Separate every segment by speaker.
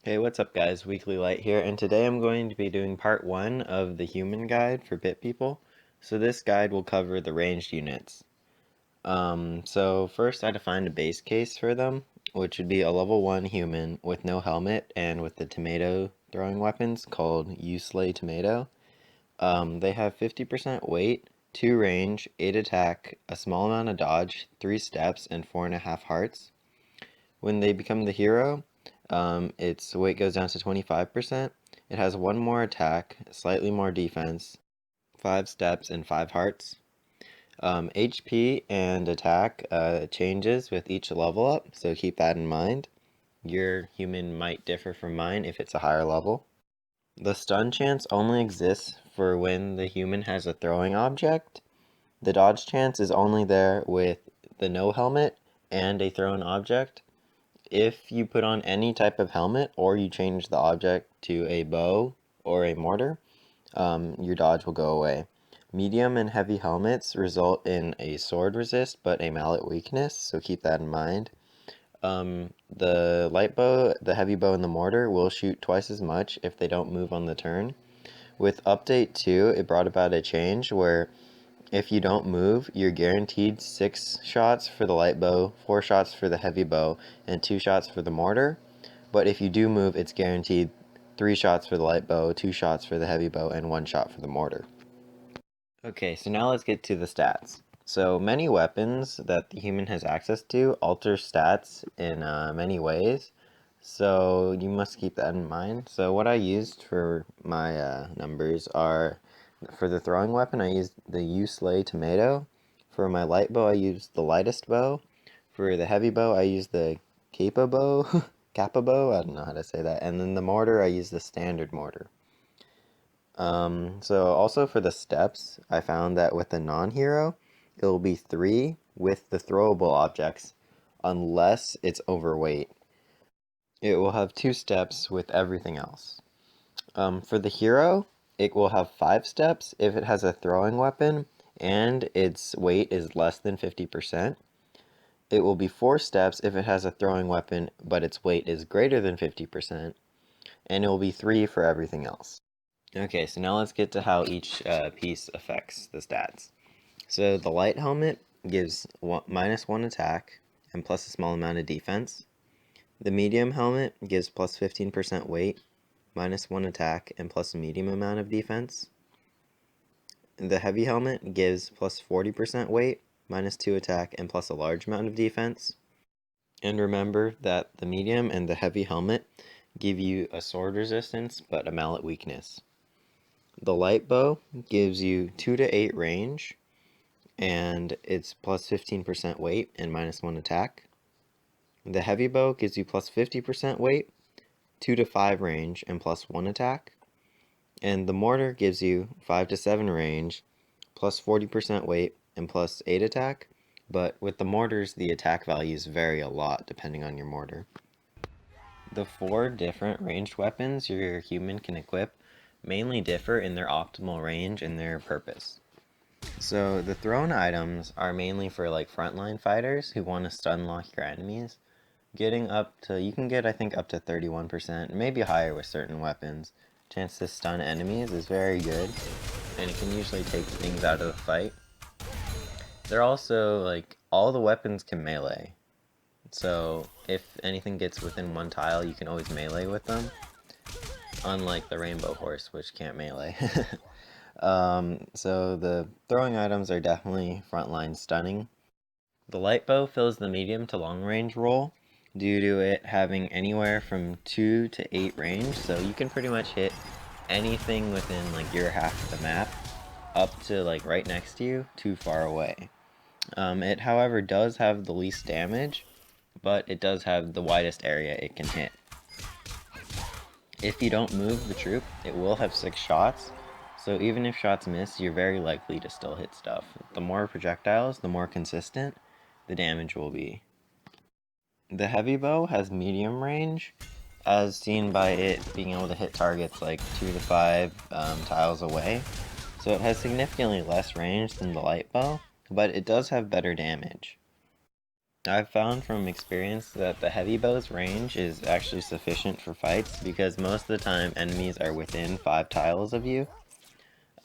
Speaker 1: Hey, what's up guys? Weekly Light here, and today I'm going to be doing part 1 of the human guide for bit people. So this guide will cover the ranged units. So first I defined a base case for them, which would be a level 1 human with no helmet and with the tomato throwing weapons called You Slay Tomato. They have 50% weight, 2 range, 8 attack, a small amount of dodge, 3 steps, and 4.5 hearts. When they become the hero, its weight goes down to 25%. It has 1 more attack, slightly more defense, 5 steps, and 5 hearts. HP and attack changes with each level up, so keep that in mind. Your human might differ from mine if it's a higher level. The stun chance only exists for when the human has a throwing object. The dodge chance is only there with the no helmet and a thrown object. If you put on any type of helmet or you change the object to a bow or a mortar, your dodge will go away. Medium and heavy helmets result in a sword resist but a mallet weakness, so keep that in mind. The light bow, the heavy bow, and the mortar will shoot twice as much if they don't move on the turn. With update 2, it brought about a change where if you don't move, you're guaranteed 6 shots for the light bow, 4 shots for the heavy bow, and 2 shots for the mortar. But if you do move, it's guaranteed 3 shots for the light bow, 2 shots for the heavy bow, and 1 shot for the mortar. Okay, so now let's get to the stats. So many weapons that the human has access to alter stats in many ways. So you must keep that in mind. So what I used for my numbers are, for the throwing weapon, I used the You Slay Tomato. For my light bow, I used the lightest bow. For the heavy bow, I used the Kappa bow. Kappa bow? I don't know how to say that. And then the mortar, I used the standard mortar. So also for the steps, I found that with the non-hero, it will be 3 with the throwable objects, unless it's overweight. It will have 2 steps with everything else. For the hero, it will have 5 steps if it has a throwing weapon and its weight is less than 50%. It will be 4 steps if it has a throwing weapon but its weight is greater than 50%. And it will be 3 for everything else. Okay, so now let's get to how each piece affects the stats. So the light helmet gives -1 attack and plus a small amount of defense. The medium helmet gives plus 15% weight, -1 attack, and plus a medium amount of defense. The heavy helmet gives plus 40% weight, -2 attack, and plus a large amount of defense. And remember that the medium and the heavy helmet give you a sword resistance, but a mallet weakness. The light bow gives you 2 to 8 range, and it's plus 15% weight and -1 attack. The heavy bow gives you plus 50% weight, 2 to 5 range, and plus 1 attack. And the mortar gives you 5 to 7 range, plus 40% weight, and plus 8 attack. But with the mortars, the attack values vary a lot depending on your mortar. The 4 different ranged weapons your human can equip mainly differ in their optimal range and their purpose. So the thrown items are mainly for like frontline fighters who want to stun lock your enemies. Getting up to, you can get I think up to 31%, maybe higher with certain weapons. Chance to stun enemies is very good, and it can usually take things out of the fight. They're also like, all the weapons can melee. So if anything gets within 1 tile, you can always melee with them. Unlike the rainbow horse, which can't melee. So the throwing items are definitely frontline stunning. The light bow fills the medium to long range role due to it having anywhere from 2 to 8 range, so you can pretty much hit anything within like your half of the map up to like right next to you, too far away. It however does have the least damage, but it does have the widest area it can hit. If you don't move the troop, it will have 6 shots, so even if shots miss, you're very likely to still hit stuff. The more projectiles, the more consistent the damage will be. The heavy bow has medium range, as seen by it being able to hit targets like 2 to 5 tiles away, so it has significantly less range than the light bow, but it does have better damage. I've found from experience that the heavy bow's range is actually sufficient for fights because most of the time enemies are within 5 tiles of you.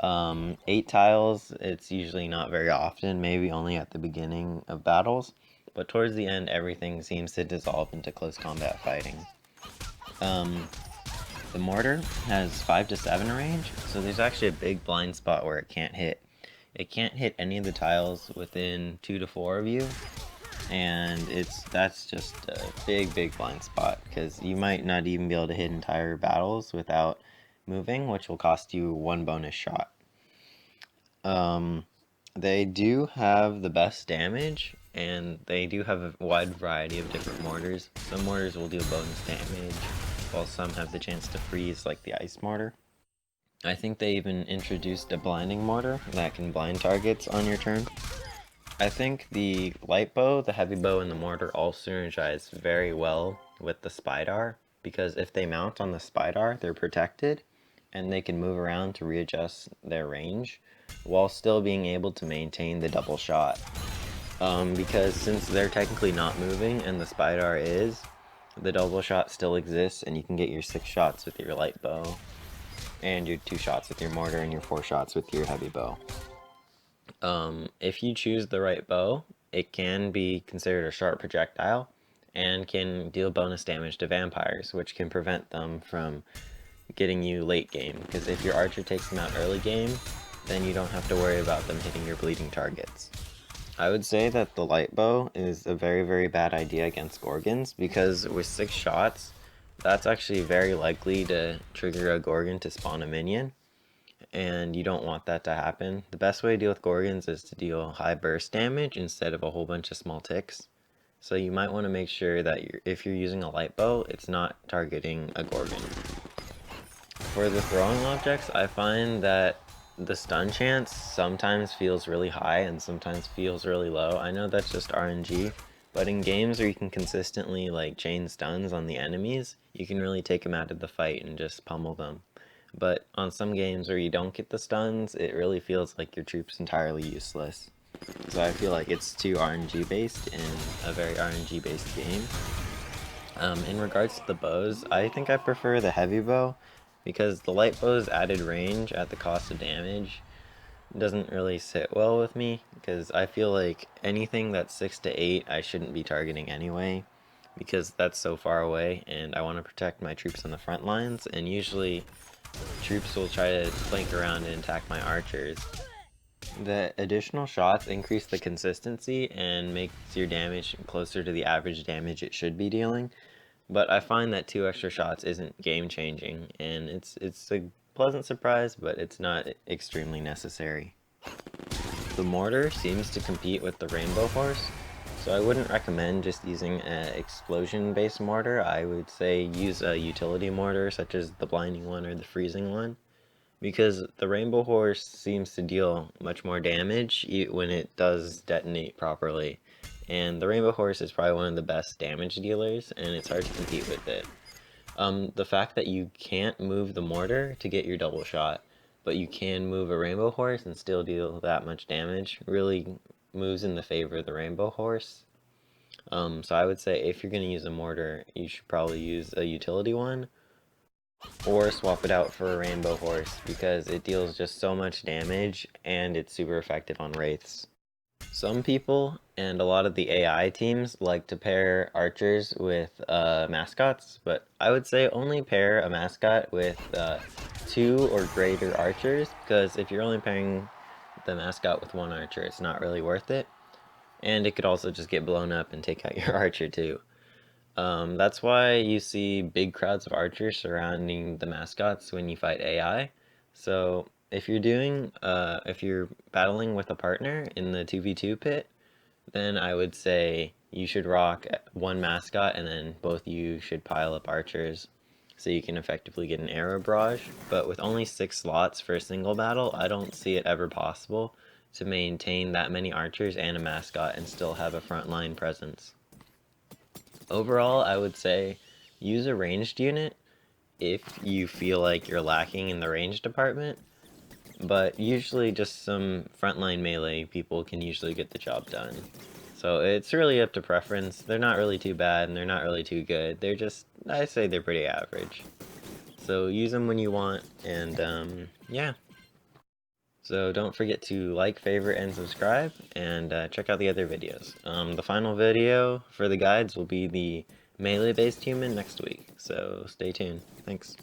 Speaker 1: 8 tiles, it's usually not very often, maybe only at the beginning of battles, but towards the end everything seems to dissolve into close combat fighting. Um, the mortar has 5 to 7 range, so there's actually a big blind spot where it can't hit. It can't hit any of the tiles within 2 to 4 of you, and that's just a big blind spot because you might not even be able to hit entire battles without moving, which will cost you 1 bonus shot. They do have the best damage, and they do have a wide variety of different mortars. Some mortars will deal bonus damage, while some have the chance to freeze, like the ice mortar. I think they even introduced a blinding mortar that can blind targets on your turn. I think the light bow, the heavy bow, and the mortar all synergize very well with the Spydar, because if they mount on the Spydar, they're protected, and they can move around to readjust their range, while still being able to maintain the double shot. Because since they're technically not moving, and the Spydar is, the double shot still exists, and you can get your 6 shots with your light bow, and your 2 shots with your mortar, and your 4 shots with your heavy bow. If you choose the right bow, it can be considered a sharp projectile and can deal bonus damage to vampires, which can prevent them from getting you late game, because if your archer takes them out early game, then you don't have to worry about them hitting your bleeding targets. I would say that the light bow is a very bad idea against Gorgons, because with 6 shots, that's actually very likely to trigger a Gorgon to spawn a minion, and you don't want that to happen. The best way to deal with Gorgons is to deal high burst damage instead of a whole bunch of small ticks. So you might want to make sure that if you're using a light bow, it's not targeting a Gorgon. For the throwing objects, I find that the stun chance sometimes feels really high and sometimes feels really low. I know that's just RNG, but in games where you can consistently like chain stuns on the enemies, you can really take them out of the fight and just pummel them. But on some games where you don't get the stuns, it really feels like your troop's entirely useless. So I feel like it's too RNG based in a very RNG based game. In regards to the bows, I think I prefer the heavy bow because the light bow's added range at the cost of damage doesn't really sit well with me, because I feel like anything that's 6 to 8 I shouldn't be targeting anyway, because that's so far away and I want to protect my troops on the front lines, and usually troops will try to flank around and attack my archers. The additional shots increase the consistency and makes your damage closer to the average damage it should be dealing, but I find that 2 extra shots isn't game changing, and it's a pleasant surprise, but it's not extremely necessary. The mortar seems to compete with the rainbow horse, so I wouldn't recommend just using an explosion based mortar. I would say use a utility mortar such as the blinding one or the freezing one, because the rainbow horse seems to deal much more damage when it does detonate properly, and the rainbow horse is probably one of the best damage dealers, and it's hard to compete with it. The fact that you can't move the mortar to get your double shot, but you can move a rainbow horse and still deal that much damage really moves in the favor of the rainbow horse. So I would say if you're going to use a mortar, you should probably use a utility one, or swap it out for a rainbow horse, because it deals just so much damage and it's super effective on wraiths. Some people and a lot of the AI teams like to pair archers with mascots, but I would say only pair a mascot with 2 or greater archers, because if you're only pairing the mascot with 1 archer, it's not really worth it, and it could also just get blown up and take out your archer too. That's why you see big crowds of archers surrounding the mascots when you fight AI. So if you're battling with a partner in the 2v2 pit, then I would say you should rock 1 mascot and then both you should pile up archers so you can effectively get an arrow barrage. But with only 6 slots for a single battle, I don't see it ever possible to maintain that many archers and a mascot and still have a frontline presence. Overall, I would say use a ranged unit if you feel like you're lacking in the range department, but usually just some frontline melee people can usually get the job done. So it's really up to preference. They're not really too bad and they're not really too good. They're just, I say they're pretty average. So use them when you want, and yeah. So don't forget to like, favorite, and subscribe, and check out the other videos. The final video for the guides will be the melee-based human next week, so stay tuned. Thanks.